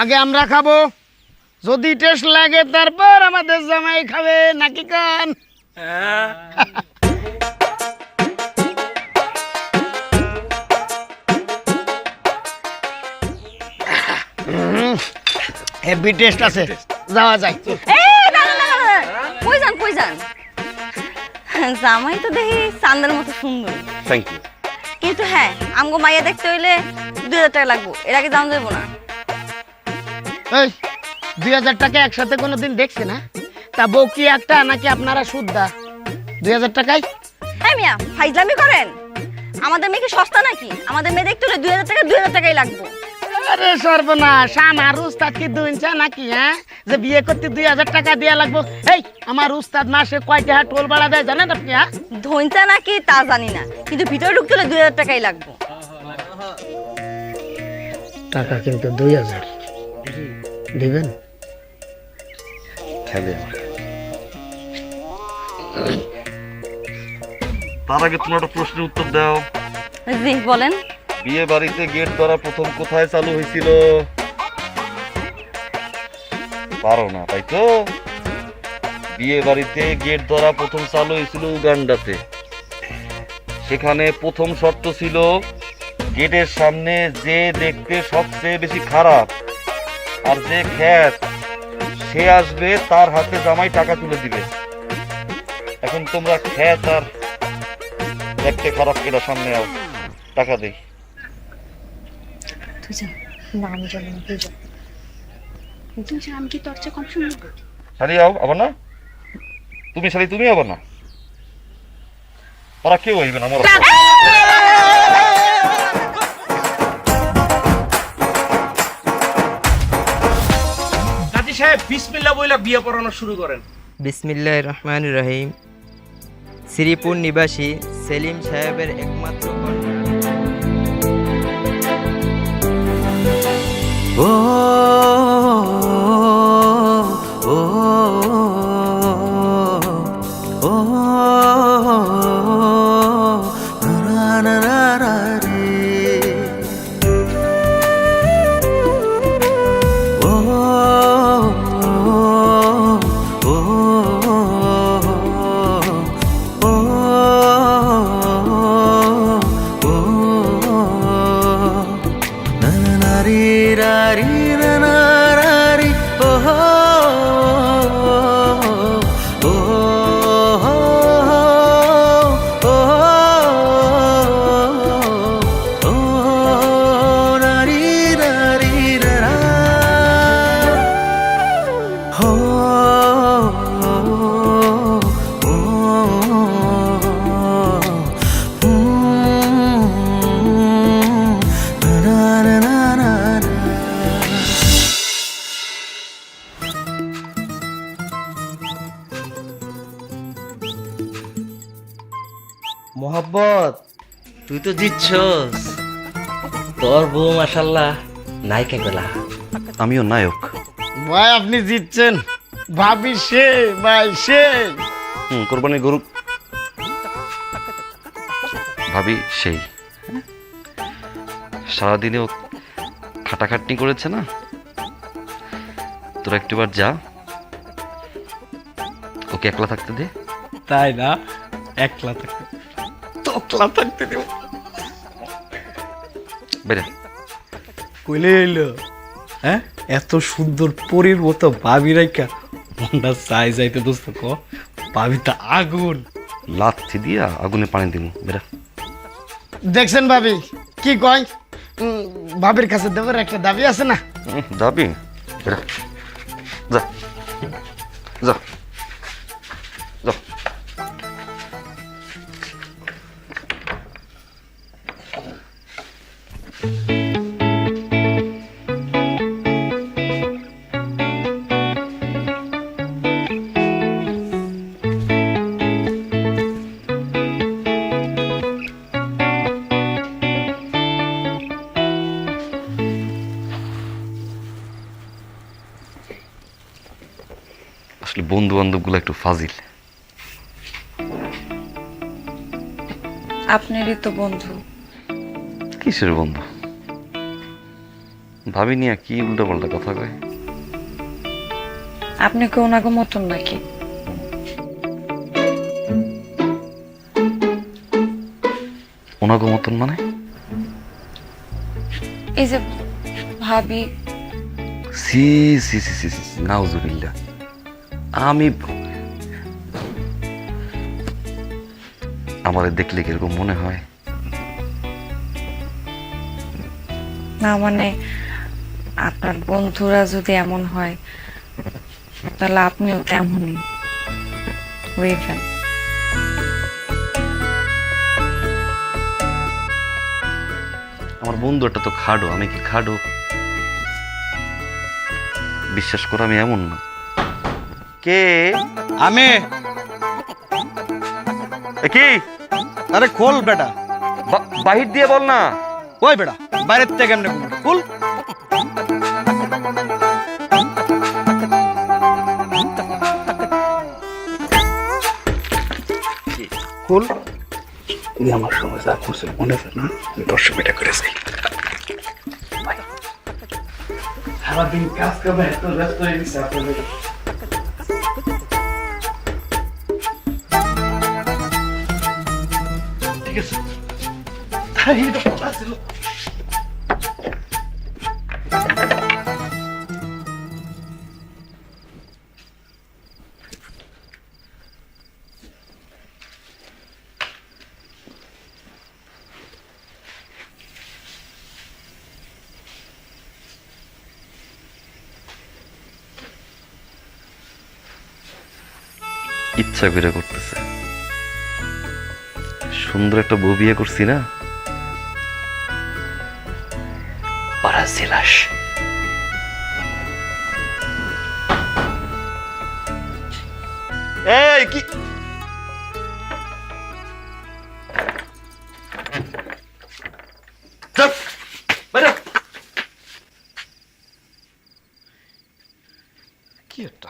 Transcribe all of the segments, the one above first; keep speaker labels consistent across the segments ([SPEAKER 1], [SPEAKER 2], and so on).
[SPEAKER 1] আগে আমরা খাবো, যদি টেস্ট লাগে তারপর আমাদের জামাই খাবে, নাকি কান? হেভি টেস্ট আছে, যাওয়া যায়।
[SPEAKER 2] কই যান? জামাই তো দেখি চান্দের মতো সুন্দর,
[SPEAKER 3] থ্যাংক ইউ।
[SPEAKER 2] কিন্তু হ্যাঁ আমগো মাইয়া দেখতে হইলে 2000 টাকা লাগবো, এর আগে দাম দেবো না।
[SPEAKER 1] এই 2000 টাকা একসাথে কোনোদিন দেখছে না? তা বউ কি একটা নাকি আপনারা শুদ্ধা? 2000 টাকায়?
[SPEAKER 2] হ্যাঁ মিয়া ফাইজলামি করেন? আমাদের মেয়ে কি সস্তা নাকি? আমাদের মেয়ে দেখতে হলে 2000 টাকাই লাগবো।
[SPEAKER 1] আরে সর্বনাশ, আমার উস্তাদ কি দুইঞ্চা নাকি? হ্যাঁ, যে বিয়ে করতে 2000 টাকা দেওয়া লাগবো? এই আমার উস্তাদ মাসে কয় টাকা টোল ভাড়া দেয় জানেন আপনি? হ্যাঁ,
[SPEAKER 2] ধৈঞ্চা নাকি তা জানি না, কিন্তু ভিতরে ঢুকতে হলে 2000 টাকাই লাগবো।
[SPEAKER 1] টাকা কিন্তু 2000 দিবেন?
[SPEAKER 3] তার আগে তুমি একটা প্রশ্নের উত্তর দাও।
[SPEAKER 2] জি বলেন।
[SPEAKER 3] বিয়ে বাড়িতে গেট ধরা প্রথম কোথায় চালু হয়েছিল? পারো না তাই তো? বিয়ে বাড়িতে গেট ধরা প্রথম চালু হয়েছিল উগান্ডাতে। সেখানে প্রথম শর্ত ছিল গেটের সামনে যে দেখতে সবচেয়ে বেশি খারাপ আর যে খ্যাত সে আসবে, তার হাতে জামাই টাকা তুলে দিবে। এখন তোমরা খ্যাত আর দেখতে খারাপ কেটা সামনে আও, টাকা দেই। শাড়ি আও, আবার না তুমি, শাড়ি তুমি আবার না, ওরা কেউ হইবে না। আমার
[SPEAKER 4] কাজী সাহেব বিসমিল্লাহ বইলা বিয়ে পড়ানো শুরু করেন।
[SPEAKER 5] বিসমিল্লাহির রহমানির রহিম। শ্রীপুর নিবাসী সেলিম সাহেবের একমাত্র কন্যা। ও ও ও না না না রে ও ও
[SPEAKER 6] মোহাব্বত, তুই তো জিতছস। তোর বউ মাশাআল্লাহ নায়িকা গলা।
[SPEAKER 3] আমিও নায়ক।
[SPEAKER 1] ভাই আপনি জিতছেন, ভাবি সে ভাই সে।
[SPEAKER 3] কোরবানির গরু ভাবি সেই সারাদিনেও খাটাখাটনি করেছে না। তোরা একটুবার যা, ওকে একলা থাকতে দে।
[SPEAKER 4] তাই না? একলা থাকতে তকলা থাকতে দেব।
[SPEAKER 3] বেরে
[SPEAKER 4] কইলে এলো হ্যাঁ, এত সুন্দর পরীর মতো ভাবি রাইকা মনটা চাই যাইতে। দোস্ত ক ভাবি তা আগুন,
[SPEAKER 3] লাথি দিয়া আগুনে পানি দিব। বেরা
[SPEAKER 1] দেখছেন ভাবি কি কয়? ভাবির কাছে দেবার একটা দাবি আছে না?
[SPEAKER 3] যাবি? বেরা যা যা যা। আসলে বন্ধু বান্ধব গুলো একটু ফাজিল।
[SPEAKER 2] আপনারই তো বন্ধু।
[SPEAKER 3] কিসের বন্ধু? ভাবি নিয়ে কি উল্টো পাল্টা কথা কয়।
[SPEAKER 2] আপনি কি ওনাকে মতন নাকি?
[SPEAKER 3] ওনাগো মতন মানে?
[SPEAKER 2] এই যে ভাবি,
[SPEAKER 3] সি সি সি সি সি নাউজুবিল্লাহ। আমি আমারে দেখলে কিরকম মনে হয়?
[SPEAKER 2] না মানে আপনার বন্ধুরা যদি এমন হয় তাহলে আপনিও তেমনই হইবেন।
[SPEAKER 3] আমার বন্ধু একটা তো খাডো, আমি কি খাডো? বিশ্বাস করো আমি এমন না। কে?
[SPEAKER 4] আমি।
[SPEAKER 3] কি?
[SPEAKER 4] আরে খোল বেটা।
[SPEAKER 3] বাহির দিয়ে বল না।
[SPEAKER 4] ওই বেটা বাইরের থেকে কেমনে খুল? খুল। তুই আমার সঙ্গে যা করছিস মনে আছে না? 10 মিনিট করেছি। সারাদিন কাজ করবে, এত ব্যস্ত হয়ে গেছে আপনাদের। ঠিক আছে, তাই এটা কথা ছিল।
[SPEAKER 3] ইচ্ছা করে করতেছে। সুন্দর একটা বউ বিয়ে করছি না?
[SPEAKER 4] পারা জেলাস।
[SPEAKER 3] এই কি চুপ, বাইরে। কি একটা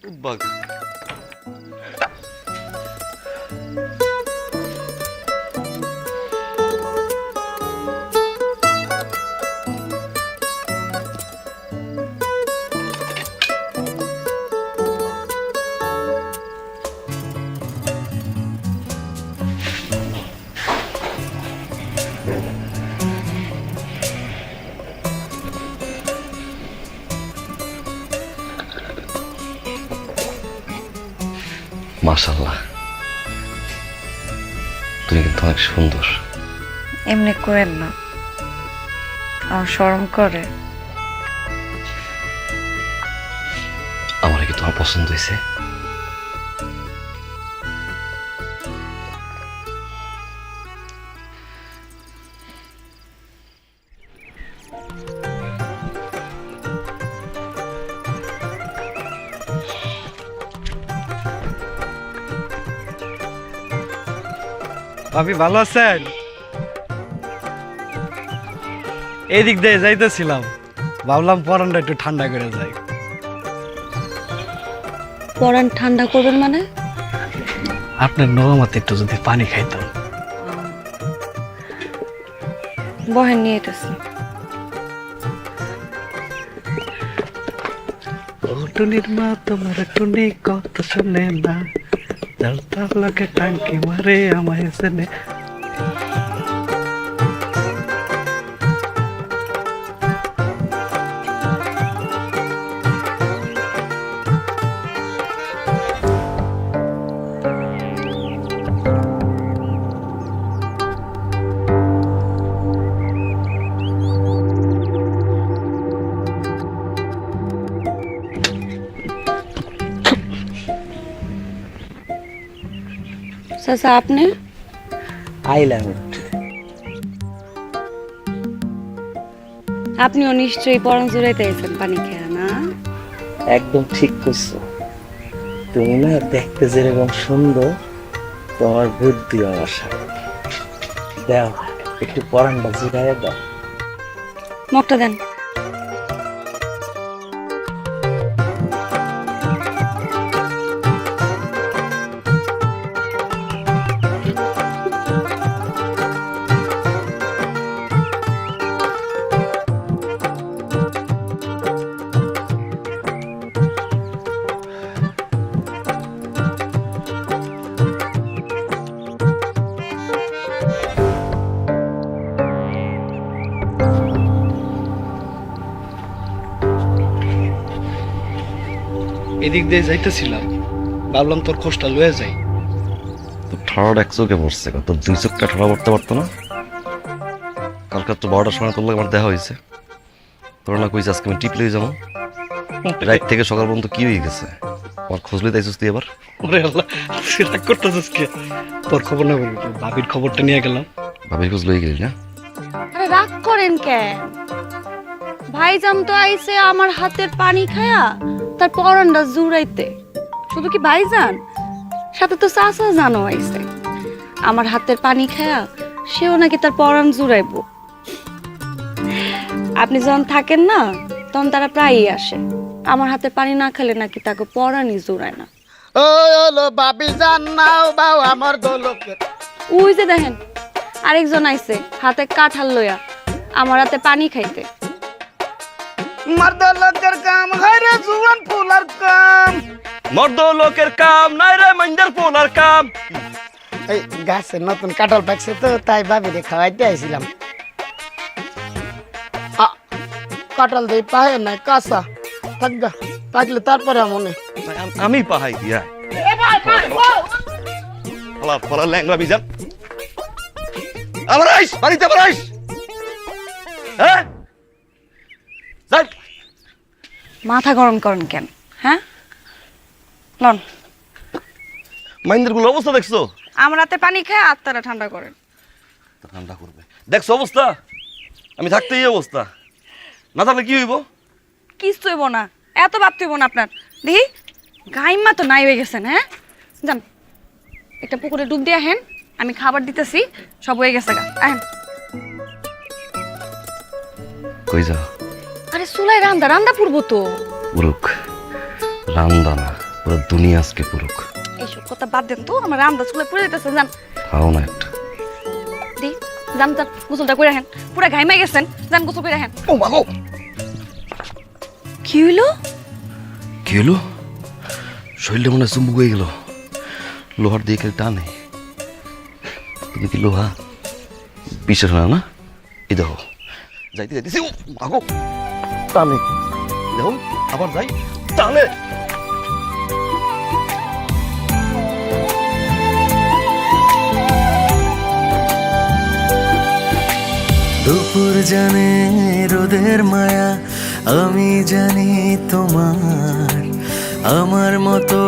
[SPEAKER 3] উদ্বাগ। মাশাআল্লাহ, তুমি কিন্তু অনেক সুন্দর।
[SPEAKER 2] এমনি করেন না, আমার শরম করে।
[SPEAKER 3] আমার কি তোমার পছন্দ হয়েছে?
[SPEAKER 4] ভাবি ভালো আছেন? এদিক দিয়ে যাইতেছিলাম, ভাবলাম পরানটা একটু ঠান্ডা করে যাই।
[SPEAKER 2] পরান ঠান্ডা করবেন মানে?
[SPEAKER 4] আপনার নরমাতে একটু যদি পানি খাইতাম।
[SPEAKER 2] বহেন নিয়ে এসেছি।
[SPEAKER 4] টুনির মা তোমার টুনি কত শুনে না, তার লোকে টাঙ্কি মারে আমায় শুনে।
[SPEAKER 2] চাচা আপনি?
[SPEAKER 6] আইলাম।
[SPEAKER 2] আপনিও নিশ্চয়ই পরান জুড়াইতে আইছেন পানি খেয়া না?
[SPEAKER 6] একদম ঠিক করছো। তুমি না দেখতে যেরকম সুন্দর, তোমার বুদ্ধি আমার সাথে। দাও একটু পরানটা জিরাইয়া দাও।
[SPEAKER 2] মগটা দেন।
[SPEAKER 4] এদিক দিয়ে যাইতেছিলাম, ভাবলাম তোর খোঁজটা লয়ে যাই।
[SPEAKER 3] তোর ঠাড়াটা এক চোখে পড়ছে, তোর দুই চোখটা ঠাড়া পড়তে পারতো না? কালকে তো 12টার সময় তোর লাগে আমার দেখা হয়েছে, তোর না কইছে আজকে আমি টিপ লয়ে যাবো। রাত থেকে সকাল পর্যন্ত কি হয়ে গেছে? আমার খোঁজ লইতে আইছিস তুই এবার?
[SPEAKER 4] ওরে আল্লাহ, সেটা করতেছিস কে? তোর খবর না বলি, ভাবির খবরটা নিয়ে গেলাম।
[SPEAKER 3] ভাবির খোঁজ লই গেলি না?
[SPEAKER 2] আরে রাগ করেন কেন? ভাইজান তো আইছে আমার হাতের পানি খায়া তার পরানটা জুড়াইতে। শুধু কি ভাইজান, সাথে তো চাচা জানো আইছে আমার হাতের পানি খায়া সেও নাকি তার পরান জুড়াইবো। আপনি যখন থাকেন না তখন তারা প্রায়ই আসে, আমার হাতের পানি না খেলে নাকি তাকে পরানই জুড়ায় না।
[SPEAKER 1] ওই হলো বাবি জান নাও বাও আমার দোলকের।
[SPEAKER 2] ওই যে দেখেন আরেকজন আইছে হাতে কাঁঠাল লইয়া আমার হাতে পানি খাইতে।
[SPEAKER 1] মর্দ লোকের কাম হয় রে জুয়ান ফুলার কাম।
[SPEAKER 3] মর্দ লোকের কাম নাই রে মাইন্দার পোলার কাম।
[SPEAKER 1] এই গাছে নতুন কাঁঠাল পাকছে তো তাই ভাবিরে খাওয়াইতে আইছিলাম। কাঁঠাল দেই পাহে নাই কাঁচা থাকগা, পাকলে তারপরে মনে
[SPEAKER 3] আমি পাহাই দিয়া ফলা ফলা ল্যাংরা বিজান। আবার আইস বাড়িতে, আবার আইস। হ্যাঁ যাই।
[SPEAKER 2] মাথা গরম করেন কেন? হ্যাঁ লন,
[SPEAKER 3] মাইন্দার গুলো অবস্থা দেখছো?
[SPEAKER 2] আমার হাতে পানি খায় আত্মারা ঠান্ডা করেন।
[SPEAKER 3] ঠান্ডা করবে দেখছো অবস্থা? আমি থাকতে এই অবস্থা, না থাকলে কি হইব?
[SPEAKER 2] কিচ্ছু হইব না, এত ভাবতে হইব না আপনার। দেখি গাইমা তো নাই হয়ে গেছেন। হ্যাঁ যান একটা পুকুরে ডুব দিয়ে আহেন, আমি খাবার দিতেছি, সব হয়ে গেছে গা। আহেন।
[SPEAKER 3] কই যা?
[SPEAKER 2] আরে চুলাই রান্দা রান্দা পুরবো তো।
[SPEAKER 3] পুরুক রান্দা না, পুরো দুনিয়া আজকে পুরুক।
[SPEAKER 2] এইসব কথা বাদ দেন তো, আমার রান্দা চুলাই পুড়ে যেতেছে। যান
[SPEAKER 3] খাও না একটা।
[SPEAKER 2] দি যান যান গোসলটা করে আহেন, পুরা ঘাইমাই গেছেন, যান গোসল করে আহেন।
[SPEAKER 3] ও বাগো,
[SPEAKER 2] কি হইলো?
[SPEAKER 3] কি হলো? শরীরটা মনে হয় চুম্বুক হয়ে গেল, লোহার দিয়ে কেউ টানে। তুমি কি লোহা? বিশ্বাস হয় না? এই দেখো যাইতে যাইতেছি, ও বাগো টানে, দেখো আবার যাই টানে।
[SPEAKER 5] দুপুর জানে রোদের মায়া, আমি জানি তোমার। আমার মতো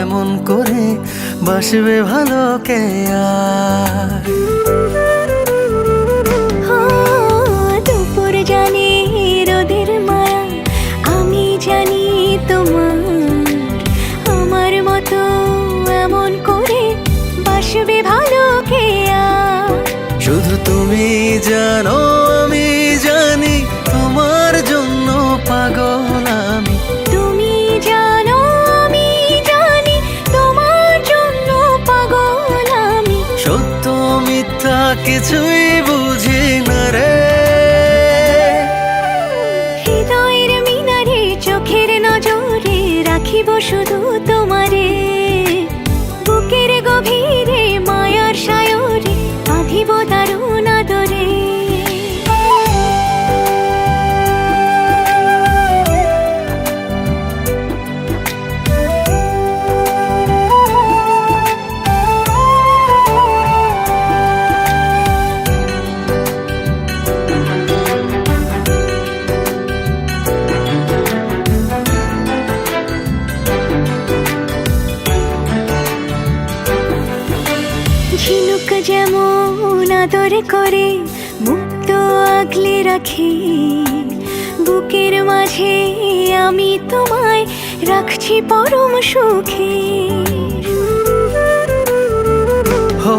[SPEAKER 5] এমন করে বাসবে ভালো কে আর?
[SPEAKER 7] দুপুর জানে রোদের মায়া, আমি জানি তোমার। আমার মতো এমন করে বাসবে ভালো কে আর?
[SPEAKER 5] শুধু তুমি জানো আমি জানি, তোমার জন্য পাগল আমি।
[SPEAKER 7] তুমি জানো আমি জানি, তোমার জন্য পাগল আমি।
[SPEAKER 5] সত্য মিথ্যা কিছুই বুঝি না রে।
[SPEAKER 7] হৃদয়ের মিনারে চোখের নজরে রাখিব শুধু তোমারে। বুকের গভীরে মায়ার সায়রে বাঁধিব দারুণ আদরে। ঝিনুক যেমন আদর করে মুক্ত আগলে রাখি, বুকের মাঝে আমি তোমায় রাখছি পরম সুখে।
[SPEAKER 5] হো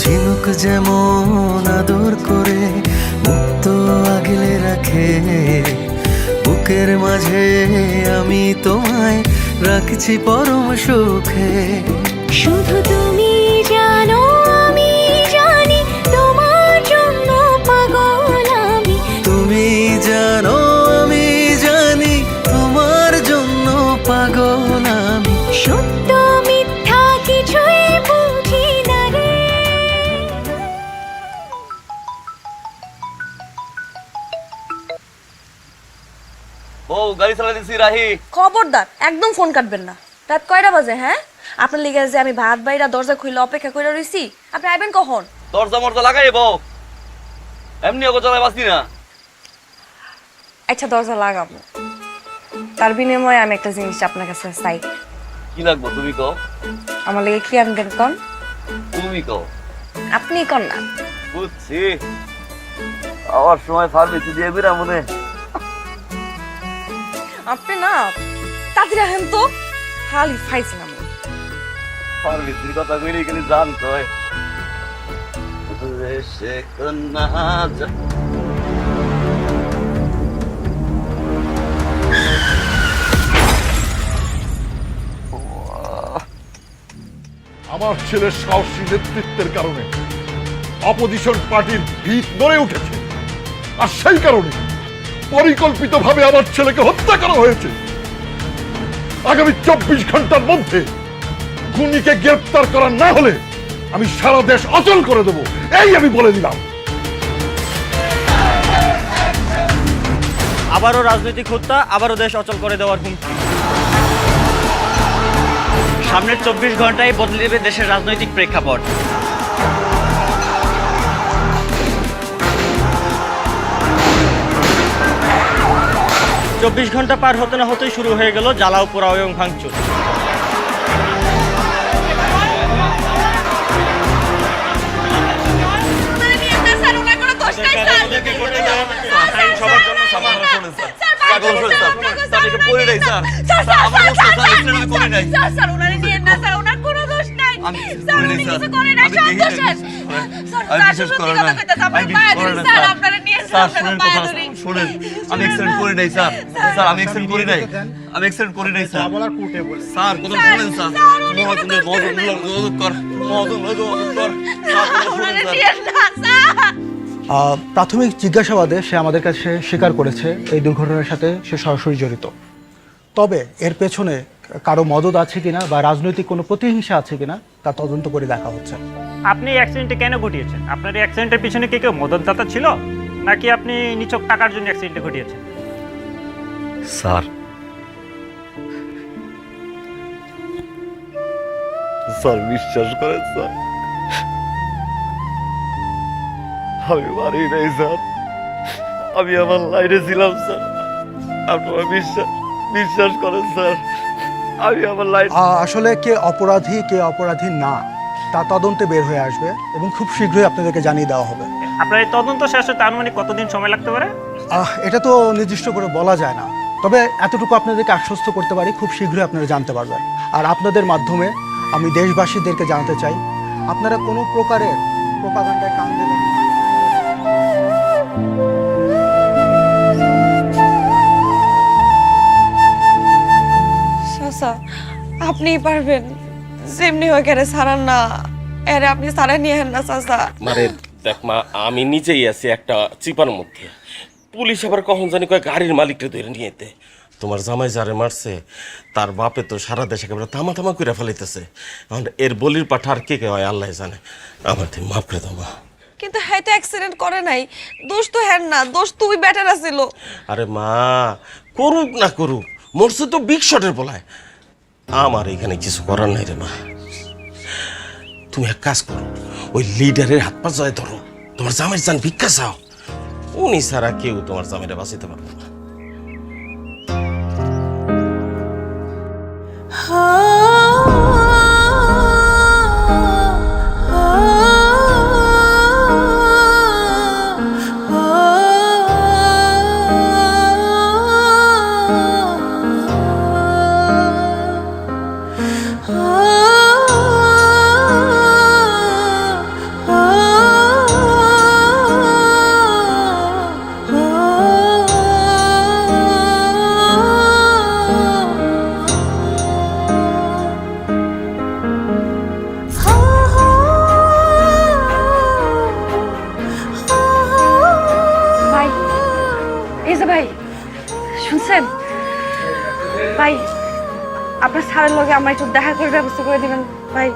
[SPEAKER 5] ঝিনুক যেমন আদর করে মুক্ত আগলে রাখে, বুকের মাঝে আমি তোমায় রাখছি পরম সুখে।
[SPEAKER 7] শুধু তুমি জানো আমি জানি, তোমার জন্য পাগল আমি।
[SPEAKER 5] তুমি জানো আমি জানি, তোমার জন্য পাগল আমি।
[SPEAKER 7] সত্য মিথ্যা কিছুই বুঝি না রে।
[SPEAKER 3] ও গাড়ি চালাই দিছি রাহি।
[SPEAKER 2] খবরদার একদম ফোন কাটবেন না। রাত কয়টা বাজে? হ্যাঁ, আপনার লিগে যে আমি ভাত বাইরা দরজা খুলে অপেক্ষা করে রইছি, আপনি আইবেন কখন?
[SPEAKER 3] দরজা মরজা লাগাই বউ, এমনি ওকে চালাই বাঁচি না।
[SPEAKER 2] আচ্ছা দরজা লাগাবো, তার বিনিময়ে আমি একটা জিনিস আপনার কাছে চাই।
[SPEAKER 3] কি লাগবো তুমি কও?
[SPEAKER 2] আমার লিগে কি আনবেন কন?
[SPEAKER 3] তুমি কও।
[SPEAKER 2] আপনি কন না।
[SPEAKER 3] বুঝছি, আবার সময় ফার্মেসি দিয়ে বেরা মনে।
[SPEAKER 2] আপনি না তাড়াতাড়ি আহেন তো, খালি ফাইছিলাম।
[SPEAKER 3] ফার্মেসির কথা কইলে খালি জান কয় রে সে কন্যা
[SPEAKER 8] আমার ছেলের সাহসী নেতৃত্বের কারণে অপোজিশন পার্টির ভিত নড়ে উঠেছে, আর সেই কারণে পরিকল্পিতভাবে আমার ছেলেকে হত্যা করা হয়েছে। আগামী 24 ঘন্টার মধ্যে খুনিকে গ্রেফতার করা না হলে আমি সারা দেশ অচল করে দেব, এই আমি বলে দিলাম।
[SPEAKER 9] আবারও রাজনৈতিক হত্যা, আবারও দেশ অচল করে দেওয়ার হুমকি। সামনের 24 ঘন্টায় বদলে দেবে দেশের রাজনৈতিক প্রেক্ষাপট। চব্বিশ ঘন্টা পার হতে না হতেই শুরু হয়ে গেল জ্বালাও পোড়াও এবং ভাঙচুর।
[SPEAKER 10] প্রাথমিক জিজ্ঞাসাবাদে সে আমাদের কাছে স্বীকার করেছে এই দুর্ঘটনার সাথে সে সরাসরি জড়িত। তবে এর পেছনে কারো মদত আছে কিনা বা রাজনৈতিক কোনো প্রতিহিংসা আছে কিনা তা তদন্ত করে দেখা হচ্ছে।
[SPEAKER 9] আপনি অ্যাক্সিডেন্টে কেন ঘটিয়েছেন? আপনার এই অ্যাক্সিডেন্টের পিছনে কে কেউ মদতদাতা ছিল, নাকি আপনি নিছক টাকার জন্য অ্যাক্সিডেন্টে ঘটিয়েছেন?
[SPEAKER 3] স্যার, স্যার বিশ্বাস করেন স্যার, আমি মারি নাই স্যার, আমি আমার লাইনে ছিলাম স্যার। আপনারা বিশ্বাস করেন স্যার, আমি আমার লাইন।
[SPEAKER 10] আসলে কে অপরাধী কে অপরাধী না তা তদন্তে বের হয়ে আসবে এবং খুব শীঘ্রই আপনাদেরকে জানিয়ে দেওয়া হবে।
[SPEAKER 9] আপনার এই তদন্ত শেষ হতে আনুমানিক কতদিন সময় লাগতে পারে?
[SPEAKER 10] এটা তো নির্দিষ্ট করে বলা যায় না, তবে এতটুকু আপনাদেরকে আশ্বস্ত করতে পারি খুব শীঘ্রই আপনারা জানতে পারবেন। আর আপনাদের মাধ্যমে আমি দেশবাসীদেরকে জানাতে চাই, আপনারা কোনো প্রকারের প্রোপাগান্ডায় কান দেবেন না।
[SPEAKER 2] চাচা আপনিই পারবেন, যেমনি হয় কেন সারান না, এরে আপনি সারা নিয়ে হেন না চাচা।
[SPEAKER 11] মারে দেখ মা, আমি নিজেই আছি একটা চিপার মধ্যে। পুলিশ আবার কখন জানি কয় গাড়ির মালিকটা ধরে নিয়ে যেতে। তোমার জামাই যারে মারছে তার বাপে তো সারা দেশে একেবারে থামা থামা করে ফেলাইতেছে। এখন এর বলির পাঠা আর কে হয় আল্লাহ জানে। আমার তুই মাফ করে দাও মা।
[SPEAKER 2] কিন্তু হ্যাঁ তো অ্যাক্সিডেন্ট করে নাই, দোষ তো হ্যাঁ না, দোষ তুই বেটার আছিল।
[SPEAKER 11] আরে মা, করুক না করুক, মরছে তো বিগ শটের বলায়। আমার এখানে কিছু করার নাই রে মা। তুমি এক কাজ করো, ওই লিডারের হাত পা জয় ধরো, তোমার জামাইয়ের জান ভিক্ষা চাও। উনি ছাড়া কেউ তোমার জামাইটা বাঁচাতে পারবে না।
[SPEAKER 2] শুনছেন ভাই, আপনার স্যারের লগে আমার একটু দেখা করে ব্যবস্থা করে দিবেন ভাই।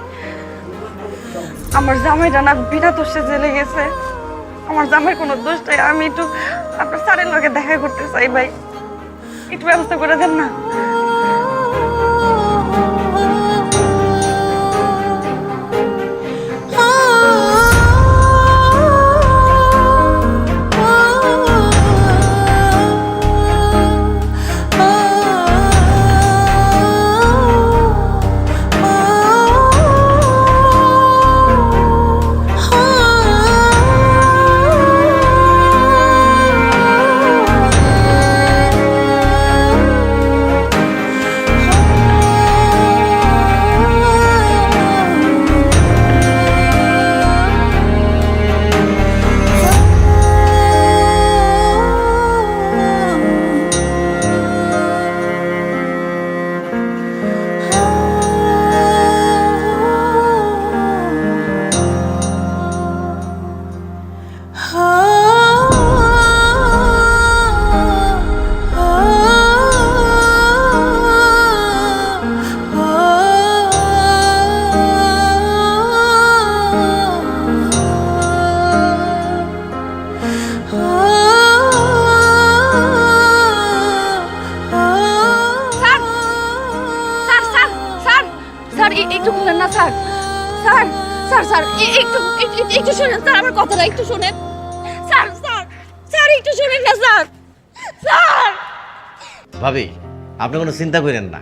[SPEAKER 2] আমার জামাইটা না বিনা দোষে জেলে গেছে, আমার জামাইয়ের কোনো দোষ নাই। আমি একটু আপনার স্যারের লগে দেখা করতে চাই ভাই। একটু ব্যবস্থা করে দেন না। একটু বলেন না স্যার, স্যার স্যার স্যার একটু একটু শুনেন স্যার, আমার কথাটা একটু শুনেন স্যার, স্যার স্যার একটু শুনেন না স্যার, স্যার।
[SPEAKER 12] ভাবি আপনি কোনো চিন্তা করেন না,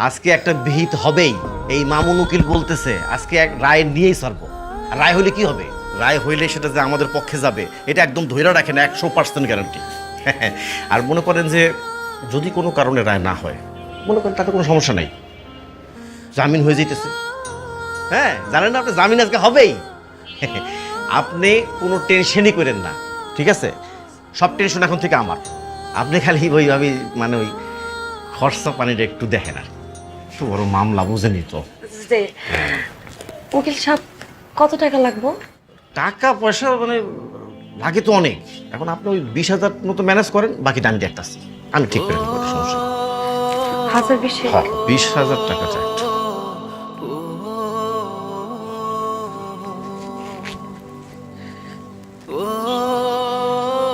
[SPEAKER 12] আজকে একটা বিহিত হবেই। এই মামুন উকিল বলতেছে আজকে এক রায় নিয়েই ছাড়বো। আর রায় হইলে কি হবে? রায় হইলে সেটা যে আমাদের পক্ষে যাবে এটা একদম ধৈর্য রাখেন, 100% গ্যারান্টি। আর মনে করেন যে যদি কোনো কারণে রায় না হয়, মনে করেন তাতে কোনো সমস্যা নাই, জামিন হয়ে যেতেছে। হ্যাঁ জানেন না আপনি, জামিন আজকে হবেই। আপনি কোনো টেনশনই করেন না, ঠিক আছে? সব টেনশন এখন থেকে আমার। আপনি খালি ওইভাবে মানে ওই খরচা পানিটা একটু দেখেন। আর একটু বড় মামলা বুঝেনি তো।
[SPEAKER 2] উকিল সাহেব কত টাকা লাগবো?
[SPEAKER 12] টাকা পয়সা মানে লাগে তো অনেক। এখন আপনি ওই 20,000 মতো ম্যানেজ করেন, বাকিটা আমি দেখতেছি, আমি ঠিক করে দেবো, সমস্যা নেই। 20,000 টাকা চাই।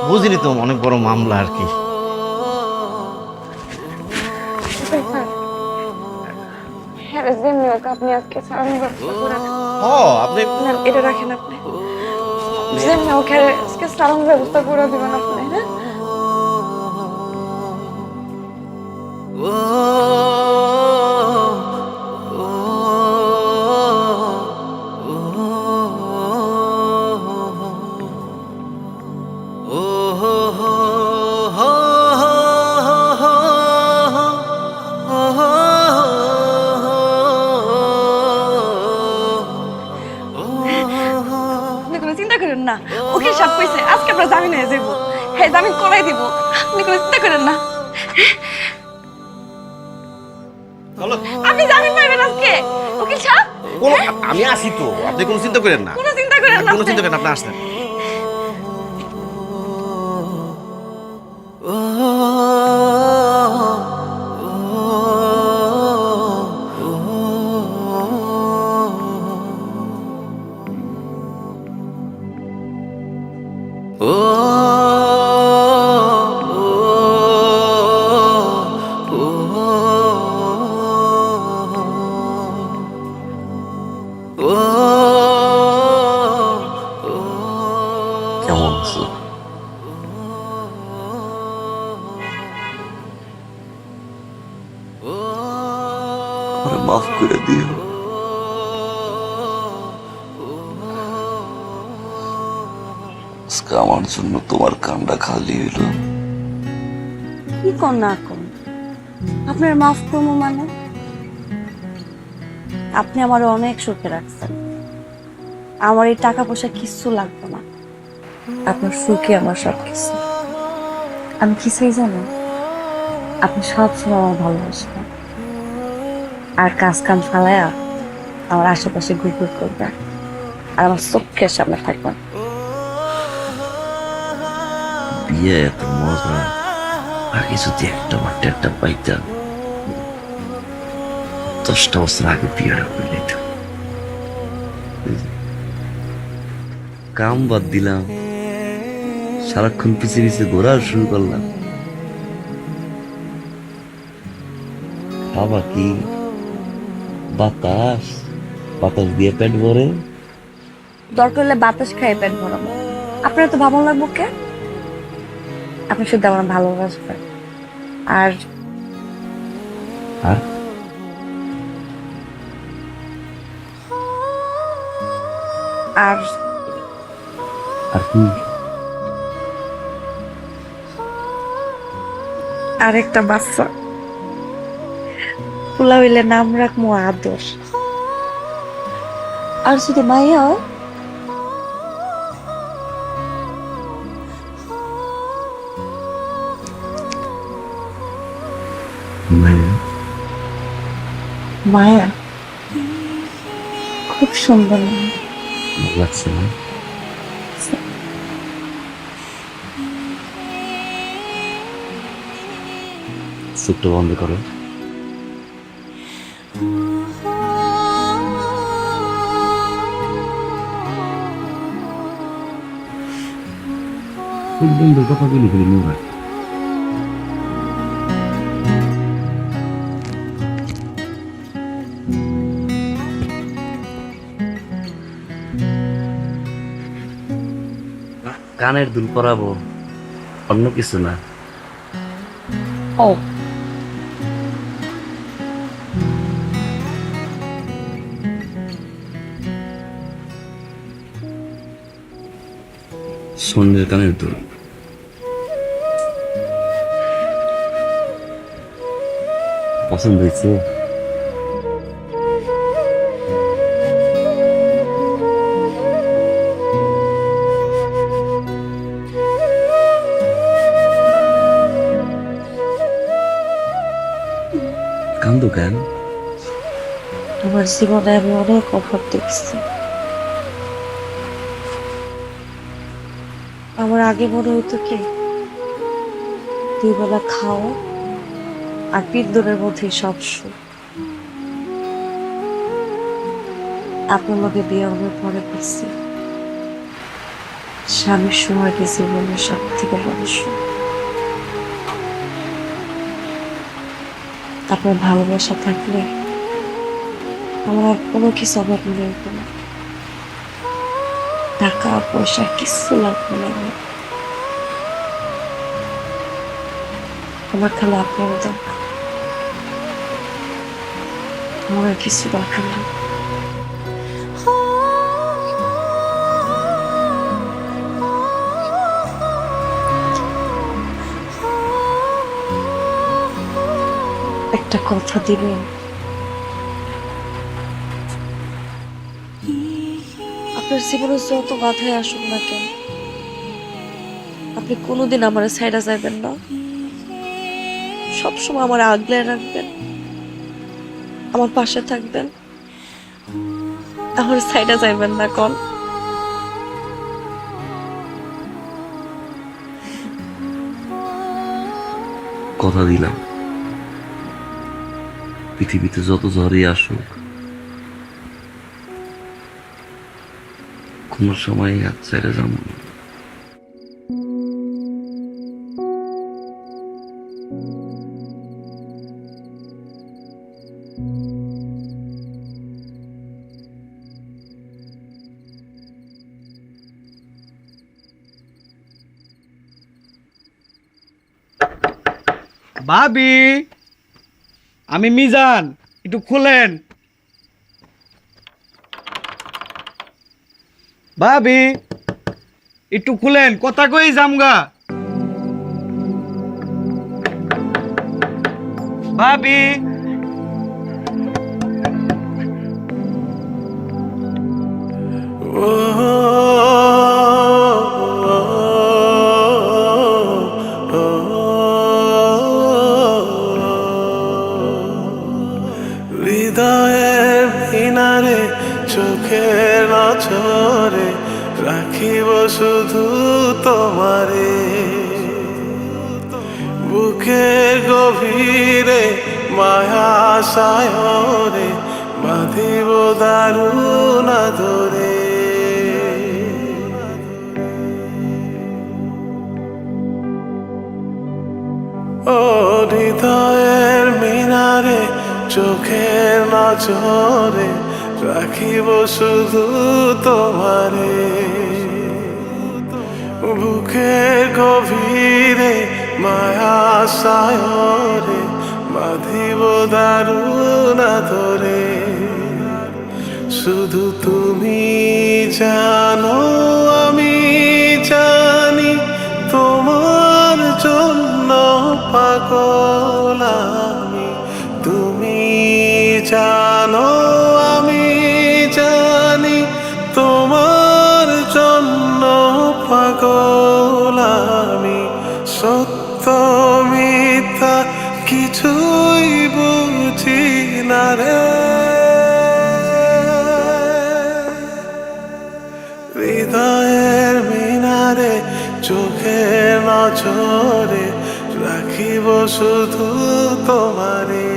[SPEAKER 12] বুঝিনি তো, অনেক বড় মামলা আর কি।
[SPEAKER 2] আপনি আজকে
[SPEAKER 12] আপনি
[SPEAKER 2] এটা রাখেন, আপনি ওকে আজকে সালামের ব্যবস্থা করে দিবেন আপনি। হ্যাঁ না, ওকে সব কইছে আজকে আমরা জামিন হয়ে যাবো। হ্যাঁ জামিন করাই দিব, আপনি কোনো চিন্তা করেন না। আপনি জামিন পাইবেন আজকে উকিল সাহেব।
[SPEAKER 12] আমি আসি তো, আপনি কোনো চিন্তা করেন না,
[SPEAKER 2] কোনো চিন্তা করেন না,
[SPEAKER 12] কোনো চিন্তা করেন না, আপনি আসেন।
[SPEAKER 3] কেমন আছো? আমারে মাফ করে দিও। আজকে আমার জন্য তোমার কান্ডা খালি হইল।
[SPEAKER 2] কি কোন না কোন আপনার মাফ করবো মানে? আপনি আমার অনেক সুখে রাখছেন, আমার এই টাকা পয়সা কিছু লাগবে না, আপনার সুখে আমার সব কিছু। আমি কি চাই জানো? আপনি সবসময় আমার ভালোবাসবেন, আর কাজ কাম ফালায়া আমার আশেপাশে ঘুরঘুর করবেন, আর আমার চোখের সামনে থাকবেন।
[SPEAKER 3] বিয়ে এত মজা, আগে যদি একটা মাঠে একটা পাইতাম, 10টা বছর আগে বিয়েটা করে নিতাম। কাম বাদ দিলাম, সারাক্ষণ পিছিয়ে পিছিয়ে ঘোরা শুরু করলাম। খাবা কি? বাতাস? বাতাস দিয়ে পেট ভরে?
[SPEAKER 2] দরকার হলে বাতাস খাইয়ে পেট ভরাবো। আপনার তো ভালো লাগবো কে? আপনি শুধু আমার ভালোবাসবেন। আর
[SPEAKER 3] আর
[SPEAKER 2] আর
[SPEAKER 3] আর কি?
[SPEAKER 2] আরেকটা বাচ্চা পোলা হইলে নাম রাখবো আদর। আর যদি মাইয়া হয়
[SPEAKER 3] মায়া?
[SPEAKER 2] মায়া খুব সুন্দর নাম।
[SPEAKER 3] ভালো লাগছে না? চোখটা বন্ধ করো। খুব সুন্দর কথা বলি বলি নোরা। কানের দুল পরাবো, অন্য কিছু না।
[SPEAKER 2] ও
[SPEAKER 3] স্বর্ণের কানের দুল। পছন্দ হয়েছে? কান্দো কেন?
[SPEAKER 2] আমার জীবনে আমি অনেক অভাব দেখছি। আমার আগে মনে হইতো কি দুই বেলা খাও আর পিন্দনের মধ্যে সব সুখ। আপনার লগে বিয়ে হওয়ার পরে বুঝছি স্বামীর সময়কে জীবনের সব থেকে বড় সুখ। আপনার ভালোবাসা থাকলে আমার আর কোনো কিছু অভাব মনে হইতো না। টাকা পয়সা কিছু লাগবে না আমার। আমার খালি আপনার দরকার, আমার আর কিছু দরকার নেই। একটা কথা দিবেন? আপনার জীবনে যত বাধায় আসুক না কেন, আপনি কোনোদিন আমার সাইডে যাবেন না। সবসময় আমার আগলে রাখবেন, আমার পাশে থাকবেন, আমার সাইডে যাইবেন না কোন।
[SPEAKER 3] কথা দিলাম, পৃথিবীতে যত ঝড়ই আসুক কোনো সময় হাত ছেড়ে যাবো না।
[SPEAKER 4] ভাবি, আমি মিজান, একটু খুলেন। ভাবি একটু খুলেন, কথা কই জামগা। ভাবি
[SPEAKER 5] হৃদয়ের কিনারে চোখের নছরে রাখিব শুধু তোমারে, বুকের গভীরে মায়া সায়রে বাঁধিব দারুণ আদরে। ও হৃদয়ের মিনারে চোখের নজরে রাখিব শুধু তোমারে বুকের গভীরে মায়া সায়রে বাঁধিব দারুণ ধরে শুধু তুমি জানো আমি জানি তোমার জন্য পাগল আমি তুমি জানো আমি জানি তোমার জন্য পাগল আমি সত্য মিথ্যা কিছুই বুঝি না রে হৃদয়ের মিনারে চোখের নজরে রাখিব শুধু তোমারে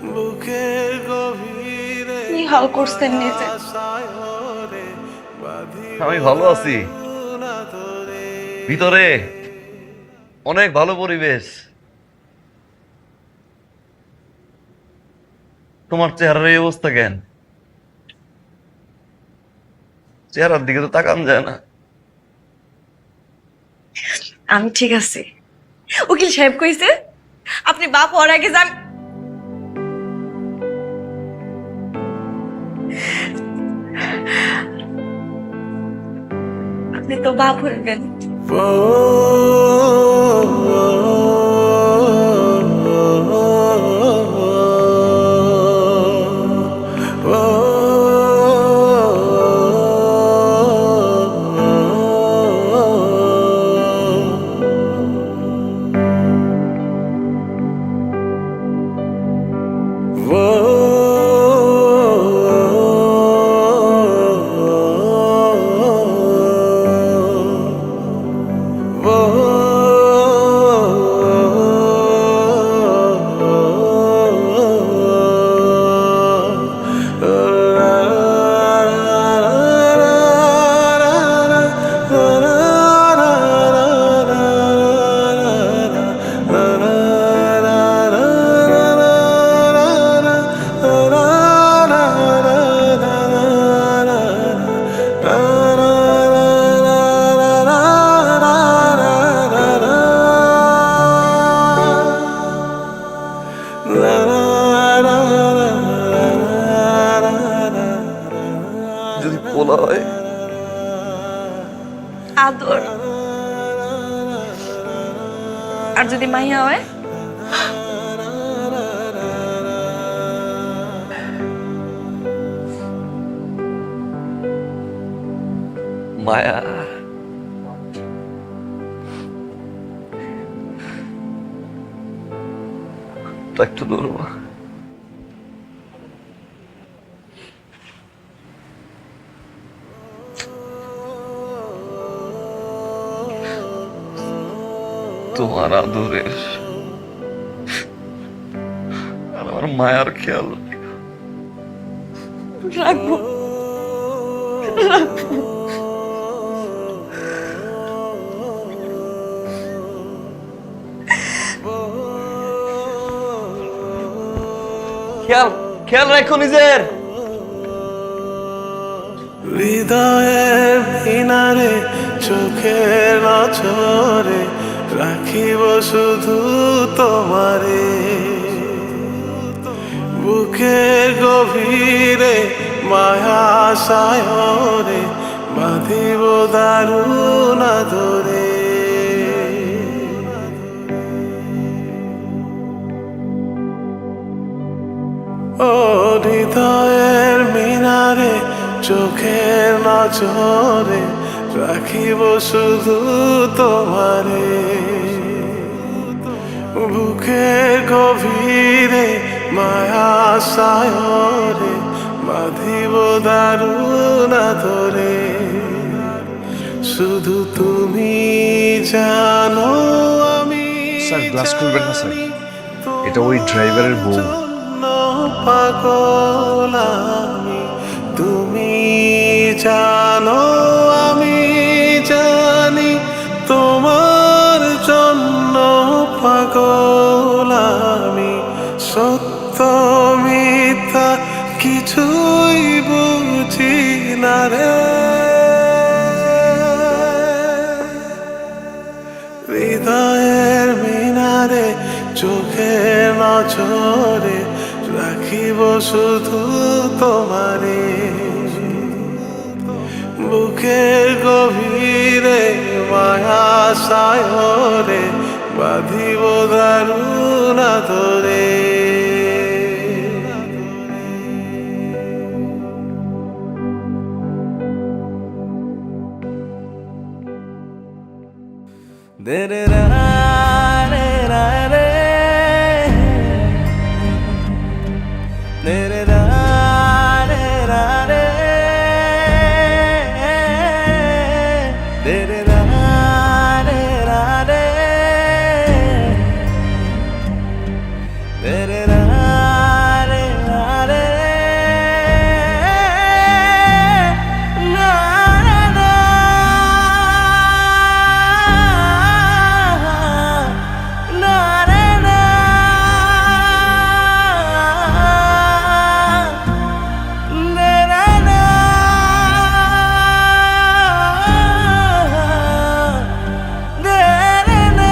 [SPEAKER 5] বুকের গভীরে
[SPEAKER 2] কি হাল করছেন নিজে?
[SPEAKER 3] আমি ভালো আছি, ভিতরে অনেক ভালো পরিবেশ। তোমার চেহারার এই অবস্থা কেন? চেহারার দিকে তো তাকান যায় না।
[SPEAKER 2] আমি ঠিক আছে। উকিল সাহেব কইছে আপনি বাপ হওয়ার আগে যান। আপনি তো বাপ হইবেন।
[SPEAKER 3] যদি পোলা হয়
[SPEAKER 2] আদর। আর যদি মাইয়া হয়
[SPEAKER 3] মায়া। একটু ধরবা? তোমার আদরের আর আমার মায়ার খেয়াল
[SPEAKER 2] রাখবো।
[SPEAKER 3] খেয়াল খেয়াল রাখো নিজের।
[SPEAKER 5] হৃদয়ের কিনারে চোখের নজরে রাখিব শুধু তোমারে বুকের গভীরে মায়া সায়রে বাঁধিব দারুণ ধরে ও হৃদয়ের মিনারে চোখের নজরে রাখিব শুধু তোমারে বুকের গভীরে মায়া সায়রে বাঁধিব দারুণ ধরে শুধু তুমি জানো আমি
[SPEAKER 8] স্যার গ্লাস খুলবেন না স্যার, এটা ওই ড্রাইভারের বউ।
[SPEAKER 5] পাগল আমি তুমি জানো আমি জানি তোমার জন্য পাগল আমি সত্য মিথ্যা কিছুই বুঝি না রে, হৃদয়ের মিনারে চোখের নজরে রাখিব শুধু তোমারে, বুকের গভীরে মায়া সায়রে বাঁধিব দারুণ আদরে। দে রে রা রে রা রে, দে রে রা রে রা রে, দে রে রা রে রা রে, দে রে রা রে রা রে, না রে না, না রে না, দে রে না, দে রে না।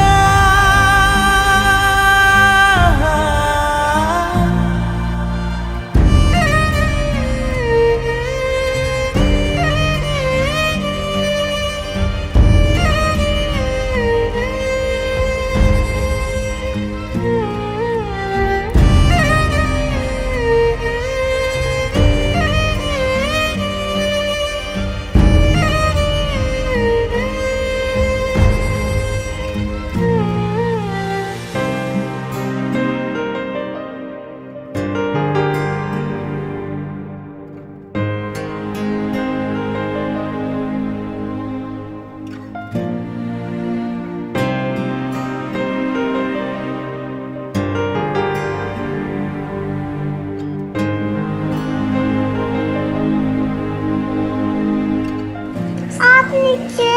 [SPEAKER 7] আপনি কে?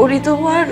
[SPEAKER 2] ওরই তো আর